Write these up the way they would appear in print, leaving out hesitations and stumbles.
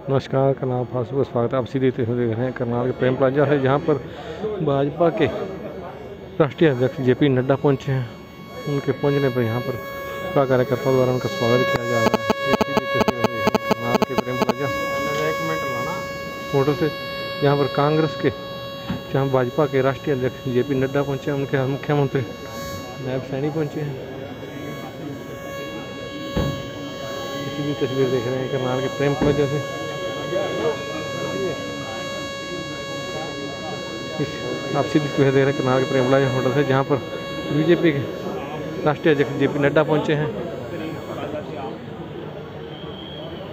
नमस्कार, करनाल फास्ट का स्वागत है। आप सीधे देख रहे हैं करनाल के प्रेम प्लाजा है, जहां पर भाजपा के राष्ट्रीय अध्यक्ष जेपी नड्डा पहुंचे हैं। उनके पहुंचने पर यहां पर कार्यकर्ताओं द्वारा उनका स्वागत किया जा रहा है। करनाल के प्रेम प्लाजा फोटो से यहाँ पर कांग्रेस के जहाँ भाजपा के राष्ट्रीय अध्यक्ष जेपी नड्डा पहुंचे हैं, उनके मुख्यमंत्री नायब सैनी पहुंचे हैं। इसी भी तस्वीर देख रहे हैं करनाल के प्रेम प्लाजा से। आप सीधी तस्वीर दे रहे हैं करनाल के प्रेम प्लाजा होटल से, जहाँ पर बीजेपी के राष्ट्रीय अध्यक्ष जेपी नड्डा पहुंचे हैं।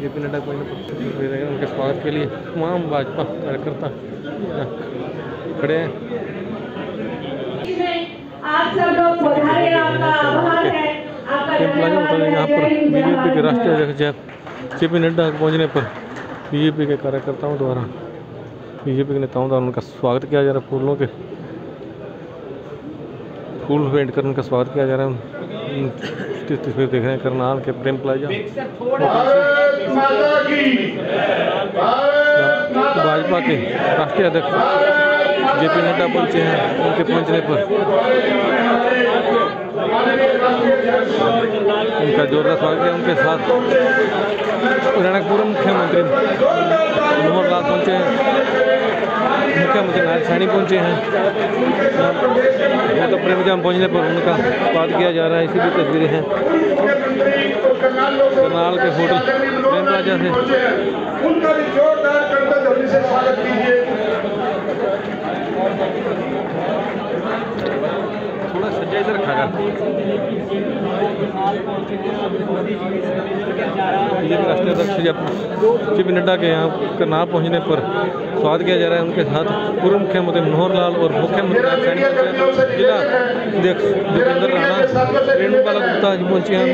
जेपी नड्डा को उनके स्वागत के लिए तमाम भाजपा कार्यकर्ता खड़े हैं। आप सब लोग पधारे, आपका आभार है। यहाँ पर बीजेपी के राष्ट्रीय अध्यक्ष जेपी नड्डा पहुंचने पर बीजेपी के कार्यकर्ताओं द्वारा, बीजेपी के नेताओं द्वारा उनका स्वागत किया जा रहा है। फूलों के फूल भेंट कर उनका स्वागत किया जा रहा है। तस्वीर देख रहे हैं करनाल के प्रेम प्लाजा। भाजपा के राष्ट्रीय अध्यक्ष जेपी नड्डा पहुंचे हैं। उनके पहुंचने पर उनका जोरदार स्वागत किया। उनके साथ हरियाणा के पूर्व मुख्यमंत्री मनोहर लाल पहुंचे हैं। मुख्यमंत्री नायब सैनी पहुंचे हैं। तो प्रेम प्लाजा पहुंचने पर उनका स्वागत किया जा रहा है। इसी भी तस्वीरें हैं करनाल के होटल प्रेम प्लाजा से। उनका भी जोरदार करतब ध्वनि से स्वागत कीजिए। थोड़ा सज्जा इधर रखा है। बीजेपी राष्ट्रीय अध्यक्ष जेपी नड्डा के यहाँ करनाल पहुँचने पर स्वागत किया जा रहा है। उनके साथ पूर्व मुख्यमंत्री मनोहर लाल और मुख्यमंत्री जिला अध्यक्ष भूपेंद्र राणा, रेणुकाला गुप्ता जी पहुंचे हैं।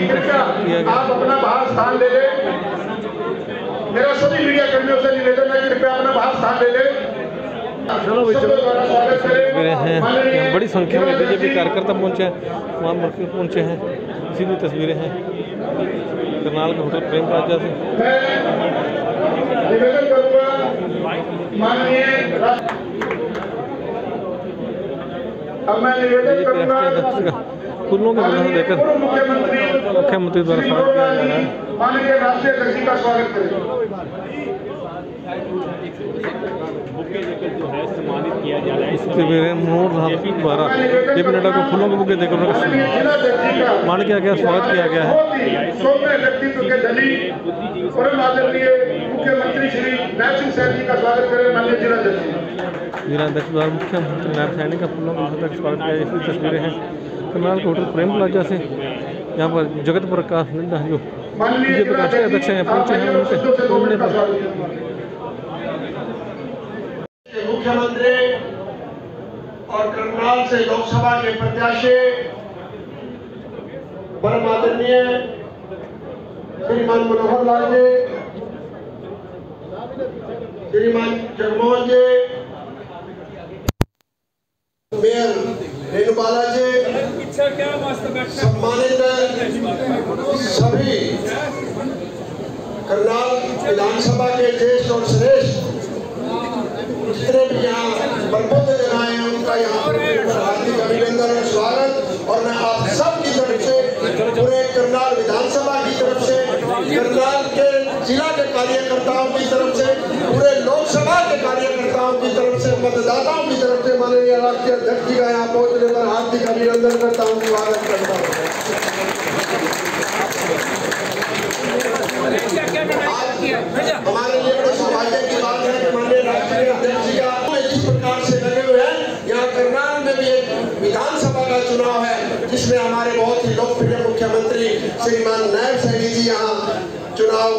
आप अपना बाहर स्थान ले लें। मेरा सभी मीडिया कर्मियों से निवेदन है कि कृपया अपना बाहर स्थान ले लें। चलो हैं बड़ी संख्या में बीजेपी कार्यकर्ता पहुंचे हैं, वहाँ मंत्री पहुंचे हैं। सीधी तस्वीरें हैं करनाल के होटल प्रेम प्लाजा से। निवेदन करूंगा माननीय, अब मैं निवेदन करूंगा फूलों के बंधन देकर मुख्यमंत्री द्वारा स्वागत किया जा रहा है। माननीय राष्ट्रीय अध्यक्ष का स्वागत करें। सम्मानित किया जा रहा है। द्वारा जेपी नड्डा को फूलों के बुके देकर उनका मान किया गया, स्वागत किया गया है। सौम्य व्यक्तित्व के धनी परम आदरणीय मुख्यमंत्री श्री नायब सिंह सैनी जी का स्वागत करें। माननीय जिलाध्यक्ष द्वारा मुख्यमंत्री नायब सैनी का फूलों के स्वागत किया। इसकी तस्वीरें हैं करनाल के होटल प्रेम प्लाजा से, यहाँ पर जगत प्रकाश नड्डा जो बीजेपी के राष्ट्रीय अध्यक्ष हैं पहुंचे हैं। उनके घूमने पर मुख्यमंत्री और करनाल से लोकसभा के प्रत्याशी परम आदरणीय श्रीमान मनोहर लाल जी, श्रीमान जगमोहन जी, मेयर रेणुकाला जी, सम्मानित सभी करनाल विधानसभा के ज्येष्ठ और श्रेष्ठ जितने भी यहाँ बलबुद्ध जन आए हैं, उनका यहाँ हार्दिक अभिनंदन और स्वागत। और मैं आप सब की तरफ से, पूरे करनाल विधानसभा की तरफ से, करनाल के जिला के कार्यकर्ताओं की तरफ से, पूरे लोकसभा के कार्यकर्ताओं की तरफ से, मतदाताओं की तरफ से माननीय राष्ट्रीय अध्यक्ष जी का यहाँ पहुँचने पर हार्दिक अभिनंदन करता हूँ, स्वागत करता हूँ। हमारे लिए बड़े सौभाग्य की बात है कि माननीय राष्ट्रीय अध्यक्ष जी का इस प्रकार से लगे हुए हैं। यहाँ करनाल में भी एक विधानसभा का चुनाव है, जिसमें हमारे बहुत ही लोकप्रिय मुख्यमंत्री श्रीमान नायब सैनी जी यहाँ चुनाव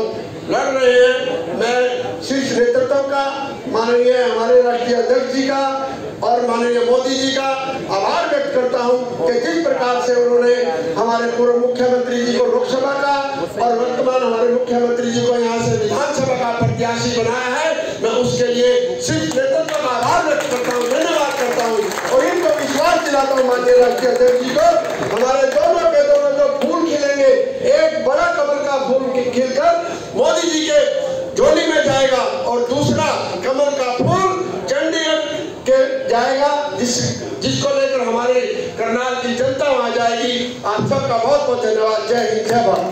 लड़ रहे हैं। मैं शीर्ष नेतृत्व का, माननीय हमारे राष्ट्रीय अध्यक्ष जी का और माननीय मोदी जी का आभार व्यक्त करता हूं कि जिस प्रकार से उन्होंने हमारे पूर्व मुख्यमंत्री जी को लोकसभा का और वर्तमान हमारे मुख्यमंत्री जी को यहाँ से विधानसभा का प्रत्याशी बनाया है। मैं उसके लिए शीर्ष नेतृत्व का आभार व्यक्त करता हूँ, धन्यवाद करता हूँ और इनको विश्वास दिलाता हूँ माननीय राष्ट्रीय अध्यक्ष जी को, हमारे दोनों के दोनों जो फूल खिलेंगे, एक बड़ा कमल का फूल खिलकर मोदी जी के झोली में जाएगा कमल का फूल चंडीगढ़ के जाएगा, जिसको लेकर हमारे करनाल की जनता वहां जाएगी। आप सबका बहुत बहुत धन्यवाद। जय हिंद, जय भारत।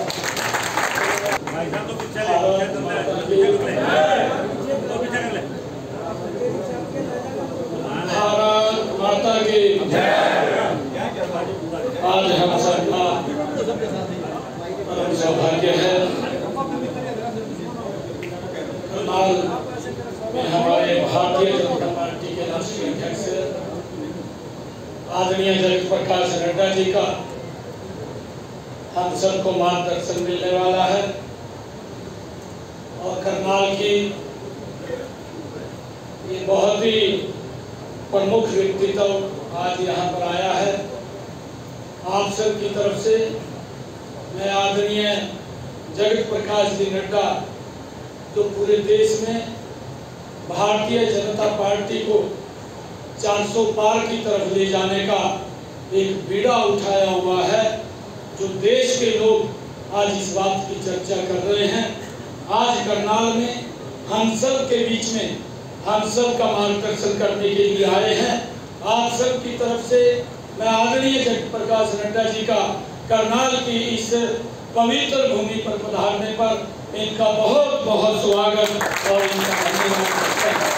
भारत माता की आज हम सबका परम सौभाग्य है करनाल में हमारे भारतीय जनता पार्टी के राष्ट्रीय अध्यक्ष आदरणीय जगत प्रकाश नड्डा जी का हम सबको मार्गदर्शन मिलने वाला है और करनाल की ये बहुत ही प्रमुख व्यक्तित्व आज यहाँ पर आया है। आप सब की तरफ से मैं आदरणीय जगत प्रकाश जी नड्डा जो पूरे देश में भारतीय जनता पार्टी को 400 पार की तरफ ले जाने का एक बीड़ा उठाया हुआ है, जो देश के लोग आज इस बात की चर्चा कर रहे हैं। आज करनाल में हम सब के बीच में हम सब का मार्गदर्शन करने के लिए आए हैं। आप सब की तरफ से मैं आदरणीय जगत प्रकाश नड्डा जी का करनाल की इस पवित्र भूमि पर पधारने पर इनका बहुत बहुत स्वागत और इनका धन्यवाद करता हूं।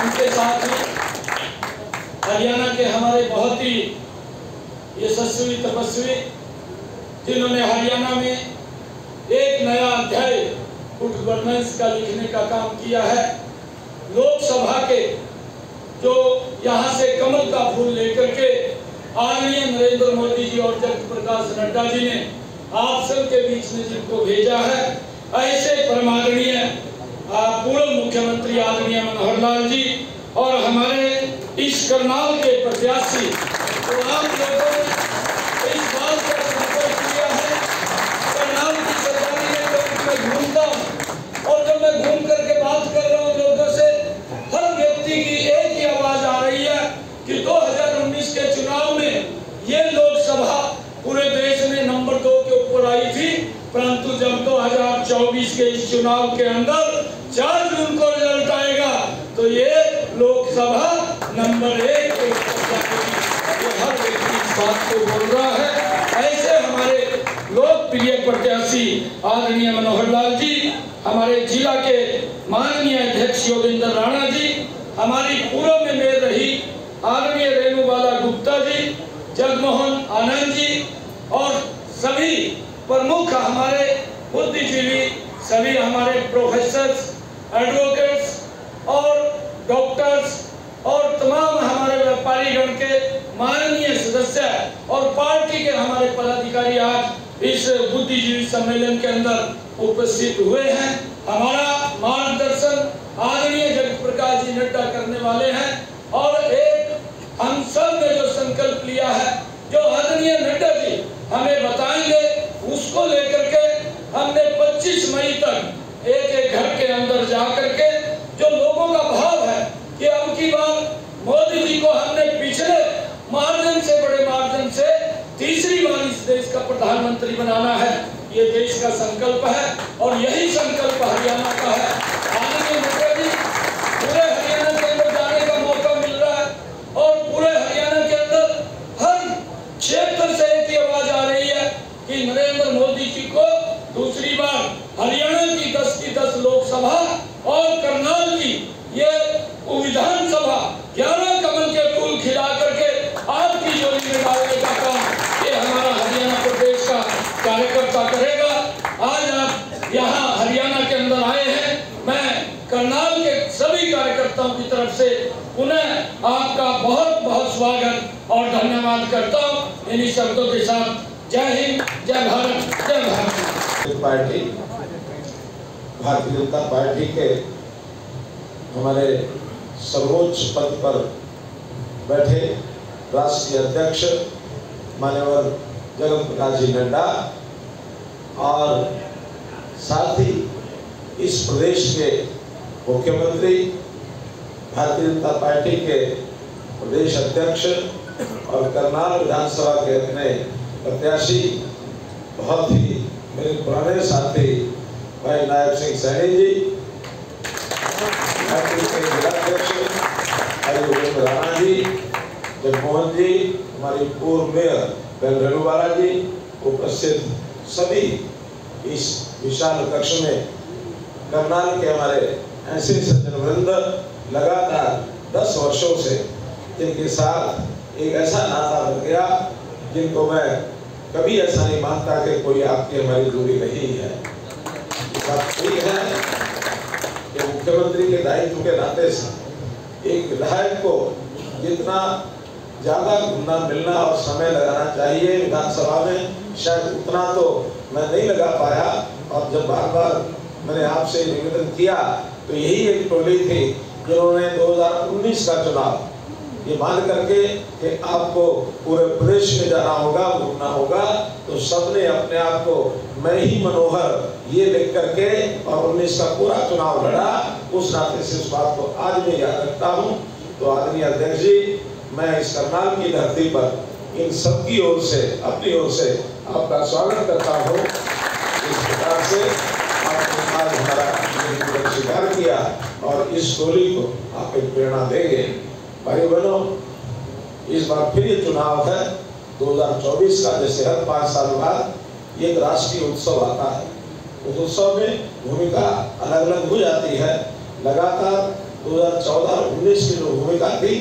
उनके साथ ही हरियाणा के हमारे बहुत ही यशस्वी तपस्वी, जिन्होंने हरियाणा में एक नया अध्याय गुड गवर्नेंस का लिखने का काम किया है। लोकसभा के जो यहाँ से कमल का फूल लेकर के आदरणीय नरेंद्र मोदी जी और जगत प्रकाश नड्डा जी ने आप सब के बीच में जिनको भेजा है, ऐसे परमादरणीय पूर्व मुख्यमंत्री आदरणीय मनोहर लाल जी और हमारे इस करनाल के प्रत्याशी तो आप लोगों ने इस बात का संकल्प किया है। करनाल की सरकारी में घूमता हूँ और जब मैं घूम करके बात कर रहा हूँ लोगों से, हर व्यक्ति की एक ही आवाज आ रही है कि 2019 के चुनाव में ये लोकसभा पूरे देश में नंबर 2 के ऊपर आई थी, परंतु जब 2024 के इस चुनाव के अंदर 4 जून को रिजल्ट आएगा तो ये लोकसभा नंबर 1 के ऊपर जाएगी। ये हर व्यक्ति इस बात को बोल रहा है। ऐसे हमारे लोकप्रिय प्रत्याशी आदरणीय मनोहर लाल जी, हमारे जिला के माननीय अध्यक्ष योगेंद्र राणा जी, हमारी पूर्व में मेयर रही आदरणीय रेणुबाला गुप्ता जी, जगमोहन आनंद जी और सभी प्रमुख हमारे बुद्धिजीवी, सभी हमारे प्रोफेसर्स, एडवोकेट्स और डॉक्टर्स और तमाम हमारे व्यापारी गण के माननीय सदस्य और पार्टी के हमारे पदाधिकारी आज इस बुद्धिजीवी सम्मेलन के अंदर उपस्थित हुए हैं। हमारा मार्गदर्शन आदरणीय जगत प्रकाश जी नड्डा करने वाले हैं और एक हम सब ने जो संकल्प लिया है, जो आदरणीय नड्डा जी हमें बताएंगे, उसको लेकर के हमने 25 मई तक एक घर के अंदर जा करके जो लोगों का भाव है कि अब की बार मोदी जी को हमने पिछले मार्जिन से बड़े मार्जिन से तीसरी बार इस देश का प्रधानमंत्री बनाना है, ये देश का संकल्प है और यही संकल्प हरियाणा का है। आदरणीय नड्डा जी, पूरे हरियाणा के अंदर जाने का मौका मिल रहा है और पूरे हरियाणा के अंदर हर क्षेत्र से एक ही आवाज आ रही है कि नरेंद्र मोदी जी को दूसरी बार हरियाणा की 10 की 10 लोकसभा और करनाल की ये विधानसभा 11 कमल के फूल खिला करके आपकी झोली में डालने का काम ये हमारा हरियाणा प्रदेश का कार्यकर्ता करेगा। आज आप यहाँ हरियाणा के अंदर आए हैं, मैं करनाल के सभी कार्यकर्ताओं की तरफ से पुनः आपका बहुत बहुत स्वागत और धन्यवाद करता हूँ। इन्हीं शब्दों के साथ जय हिंद, जय भारत, जय भारत। पार्टी भारतीय जनता पार्टी के हमारे सर्वोच्च पद पर बैठे राष्ट्रीय अध्यक्ष माननीय जगत प्रकाश जी नड्डा और साथ ही इस प्रदेश के मुख्यमंत्री, भारतीय जनता पार्टी के प्रदेश अध्यक्ष और करनाल विधानसभा के अपने प्रत्याशी, बहुत ही मेरे पुराने साथी भाई नायब सिंह सैनी जी, पार्टी के जिलाध्यक्ष हरिवंश राणा जी, जगमोहन जी, हमारी पूर्व मेयर बेल रेणुवाला जी, उपस्थित सभी इस विशाल कक्ष में करनाल के हमारे ऐसे सज्जन वृंद लगातार 10 वर्षों से जिनके साथ एक ऐसा नाता बन गया जिनको मैं कभी ऐसा नहीं मानता कि कोई आपकी हमारी दूरी नहीं है। बात सही है कि मुख्यमंत्री के दायित्व के नाते से एक विधायक को जितना ज्यादा घूमना मिलना और समय लगाना चाहिए विधानसभा में, शायद उतना तो मैं नहीं लगा पाया। और जब बार बार मैंने आपसे निवेदन किया तो यही एक टोली थी जिन्होंने 2019 का चुनाव ये मान करके कि आपको पूरे प्रदेश में जाना होगा, घूमना होगा, तो सबने अपने आप को मैं ही मनोहर ये लिख करके और 19 का पूरा चुनाव लड़ा। उस नाते से उस बात को आज भी याद रखता हूँ। तो आदरणीय अध्यक्ष जी, मैं इस करनाल की धरती पर इन सबकी ओर से, अपनी ओर से आपका स्वागत करता हूँ। इस प्रकार से आपने आज हमारा स्वीकार किया और इस टोली को आप एक प्रेरणा देंगे। भाई बहनों, इस बार फिर ये चुनाव है 2024 का, जैसे हर 5 साल बाद एक राष्ट्रीय उत्सव आता है। उस उत्सव में भूमिका अलग अलग हो जाती है। लगातार 2014 और 19 की जो भूमिका थी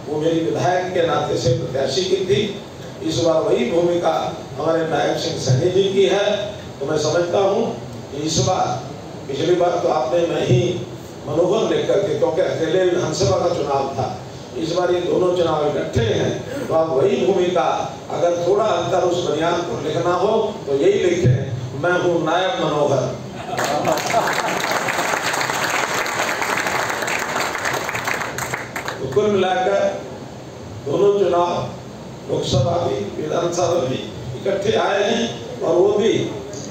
वो मेरी विधायक के नाते से प्रत्याशी की थी। इस बार वही भूमिका हमारे नायब सिंह सैनी जी की है। तो मैं समझता हूँ कि इस बार, पिछली बार तो आपने मैं ही मनोहर लिख करके, क्योंकि अकेले विधानसभा का चुनाव था, इस बार ये दोनों चुनाव इकट्ठे हैं, तो आप वही भूमिका, अगर थोड़ा अंतर उस बनियान को लिखना हो तो यही लिखें, मैं हूँ नायब मनोहर। तो कुल मिलाकर दोनों चुनाव, लोकसभा भी विधानसभा भी इकट्ठे आए हैं। और वो भी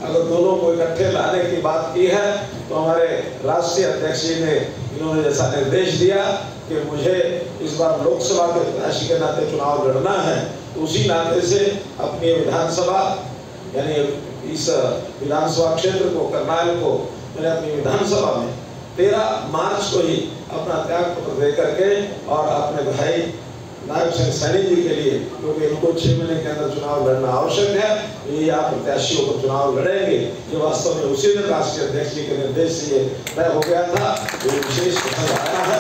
अगर दोनों को इकट्ठे लाने की बात की है तो हमारे राष्ट्रीय अध्यक्ष जी ने इन्होंने जैसा निर्देश दिया कि मुझे इस बार लोकसभा के प्रत्याशी के नाते चुनाव लड़ना है, तो उसी नाते से अपनी विधानसभा, यानी इस विधानसभा क्षेत्र को, करनाल को, मैंने अपनी विधानसभा में 13 मार्च को ही अपना त्याग पत्र दे करके और अपने भाई नायब सिंह सैनी जी के लिए, क्योंकि इनको 6 महीने के अंदर चुनाव लड़ना आवश्यक है, ये आप प्रत्याशियों को चुनाव लड़ेंगे। ये वास्तव में उसी दिन राष्ट्रीय अध्यक्ष जी के निर्देश से ये तय हो गया था। ये विशेष पसंद आया है।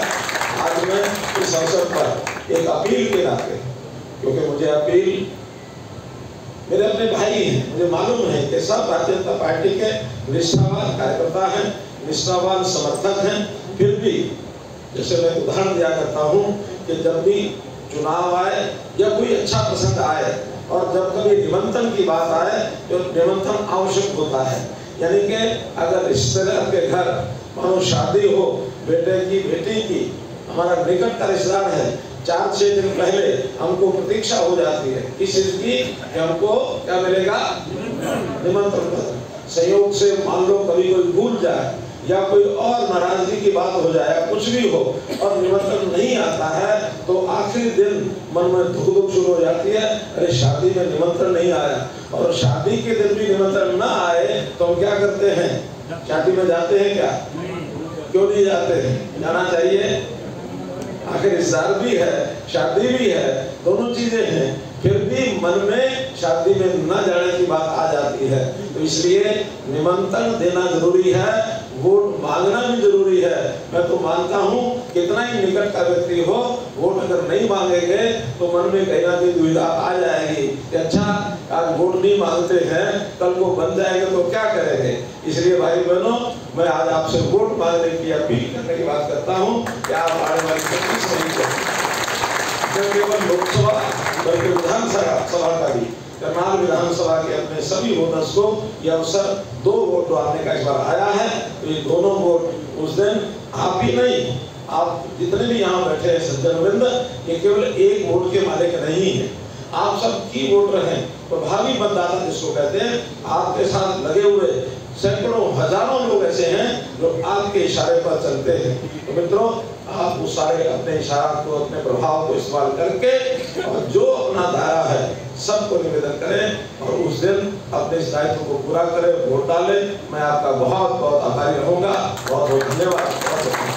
आज मैं इस अवसर पर एक अपील के नाते, क्योंकि मुझे अपील, मेरे अपने भाई हैं, मुझे मालूम है कि सब भारतीय जनता पार्टी के निष्ठावान कार्यकर्ता हैं, निष्ठावान समर्थक हैं, फिर भी जैसे मैं उदाहरण दिया करता हूँ कि जब भी चुनाव आए या कोई अच्छा प्रसंग आए और जब कभी निमंत्रण की बात आए तो निमंत्रण आवश्यक होता है। यानी कि अगर रिश्तेदार के घर मानो शादी हो, बेटे की, बेटी की, हमारा निकट का रिश्तेदार है, 4-6 दिन पहले हमको प्रतीक्षा हो जाती है किस चीज की, कि हमको क्या मिलेगा, निमंत्रण पत्र। संयोग से मान लो कभी कोई भूल जाए या कोई और नाराजगी की बात हो जाए, कुछ भी हो और निमंत्रण नहीं आता है, तो आखिरी दिन मन में धुक शुरू हो जाती है, अरे शादी में निमंत्रण नहीं आया। और शादी के दिन भी निमंत्रण ना आए तो हम क्या करते हैं, शादी में जाते हैं क्या? क्यों नहीं जाते हैं? जाना चाहिए। आखिर रिश्तेदार भी है, शादी भी है, दोनों चीजें हैं, फिर भी मन में शादी में न जाने की बात आ जाती है। तो इसलिए निमंत्रण देना जरूरी है, वोट मांगना भी जरूरी है। मैं तो मानता हूँ कितना ही निकट का व्यक्ति हो, वोट अगर नहीं मांगेंगे तो मन में कहीं ना कहीं दुविधा आ जाएगी कि अच्छा आज वोट नहीं मांगते हैं, कल को बन जाएंगे तो क्या करेंगे। इसलिए भाई बहनों, मैं आज आपसे वोट मांगने की अपील करने की बात करता हूँ कि आप आने वाली 25 तारीख को केवल लोकसभा बल्कि विधानसभा का भी, करनाल विधानसभा के अपने सभी वोटर्स को यह अवसर 2 वोट डालने का इस बार आया है। तो ये दोनों वोट उस दिन आप ही नहीं, आप जितने भी यहाँ बैठे हैं सज्जन वृंद, ये केवल एक वोट के मालिक नहीं है, आप सब की वोटर हैं, प्रभावी मतदाता जिसको कहते हैं। आपके साथ लगे हुए सैकड़ों हजारों लोग ऐसे हैं जो आपके इशारे पर चलते हैं। तो मित्रों, आप उस सारे अपने इशारा को, अपने प्रभाव को इस्तेमाल करके और जो अपना दायरा है सबको निवेदन करें और उस दिन अपने इस दायित्व को पूरा करें, वोट डालें। मैं आपका बहुत बहुत आभारी रहूंगा। बहुत बहुत धन्यवाद।